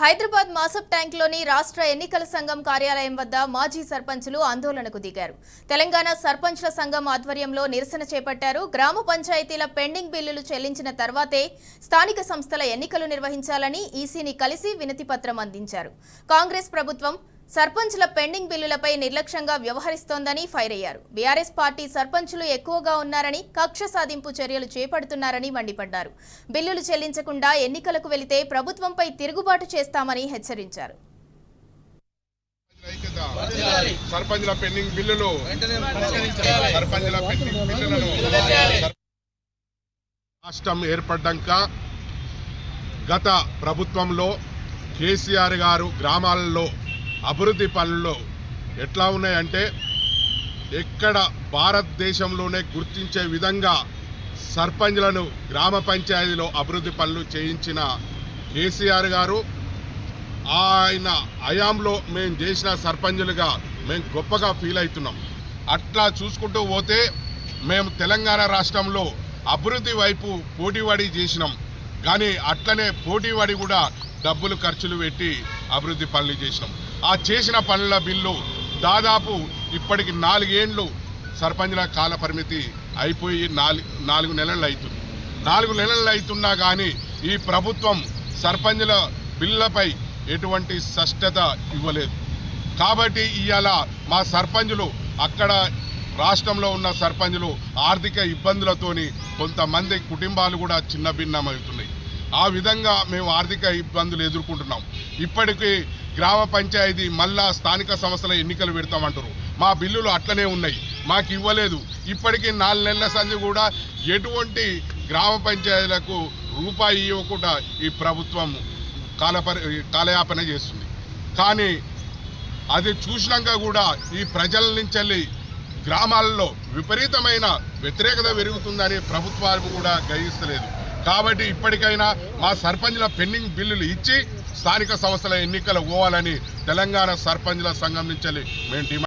హైదరాబాద్ మాసప్ ట్యాంక్లోని రాష్ట్ర ఎన్నికల సంఘం కార్యాలయం వద్ద మాజీ సర్పంచులు ఆందోళనకు దిగారు. తెలంగాణ సర్పంచ్ల సంఘం ఆధ్వర్యంలో నిరసన చేపట్టారు. గ్రామ పంచాయతీల పెండింగ్ బిల్లులు చెల్లించిన తర్వాతే స్థానిక సంస్థల ఎన్నికలు నిర్వహించాలని ఈసీని కలిసి వినతిపత్రం అందించారు. కాంగ్రెస్ ప్రభుత్వం సర్పంచ్ల పెండింగ్ బిల్లులపై నిర్లక్ష్యంగా వ్యవహరిస్తోందని ఫైర్ అయ్యారు. బీఆర్ఎస్ పార్టీ సర్పంచులు ఎక్కువగా ఉన్నారని, కక్ష సాధింపు చర్యలు చేపడుతున్నారని మండిపడ్డారు. బిల్లులు చెల్లించకుండా ఎన్నికలకు వెళితే ప్రభుత్వంపై తిరుగుబాటు చేస్తామని హెచ్చరించారు. సర్పంచ్ల పెండింగ్ బిల్లులు రాష్ట్రం ఏర్పడ్డాక గత ప్రభుత్వంలో కేసీఆర్ గారు గ్రామాలలో అభివృద్ధి పనుల్లో ఎట్లా ఉన్నాయంటే ఎక్కడ భారతదేశంలోనే గుర్తించే విధంగా సర్పంచ్లను గ్రామ పంచాయతీలో అభివృద్ధి పనులు చేయించిన కేసీఆర్ గారు ఆయన హయాంలో మేము చేసిన సర్పంచులుగా మేము గొప్పగా ఫీల్ అవుతున్నాం. అట్లా చూసుకుంటూ పోతే మేము తెలంగాణ రాష్ట్రంలో అభివృద్ధి వైపు పోటీపడి చేసినాం. కానీ అట్లనే పోటీపడి కూడా డబ్బులు ఖర్చులు పెట్టి అభివృద్ధి పనులు చేసినాం. ఆ చేసిన పనుల బిల్లు దాదాపు ఇప్పటికి 4 ఏళ్ళు సర్పంచ్ల కాల పరిమితి అయిపోయి 4 నెలలు అవుతుంది. 4 నెలలు అవుతున్నా కానీ ఈ ప్రభుత్వం సర్పంచ్ల బిల్లులపై ఎటువంటి స్పష్టత ఇవ్వలేదు. కాబట్టి ఇవాళ మా సర్పంచులు అక్కడ రాష్ట్రంలో ఉన్న సర్పంచులు ఆర్థిక ఇబ్బందులతోని కొంతమంది కుటుంబాలు కూడా చిన్న భిన్నమవుతున్నాయి. ఆ విధంగా మేము ఆర్థిక ఇబ్బందులు ఎదుర్కొంటున్నాం. ఇప్పటికీ గ్రామ పంచాయతీ మళ్ళా స్థానిక సంస్థల ఎన్నికలు పెడతామంటారు. మా బిల్లులు అట్లనే ఉన్నాయి, మాకు ఇవ్వలేదు. ఇప్పటికీ 4 నెలల సంది కూడా ఎటువంటి గ్రామ పంచాయతీలకు రూపాయి ఇవ్వకుండా ఈ ప్రభుత్వం కాలయాపన చేస్తుంది. కానీ అది చూసినాక కూడా ఈ ప్రజల నుంచి గ్రామాల్లో విపరీతమైన వ్యతిరేకత పెరుగుతుందని ప్రభుత్వాలు కూడా గ్రహిస్తలేదు. కాబట్టి ఇప్పటికైనా మా సర్పంచ్ల పెండింగ్ బిల్లులు ఇచ్చి స్థానిక సంస్థల ఎన్నికలు పోవాలని తెలంగాణ సర్పంచ్ల సంఘం నుంచి మేము డిమాండ్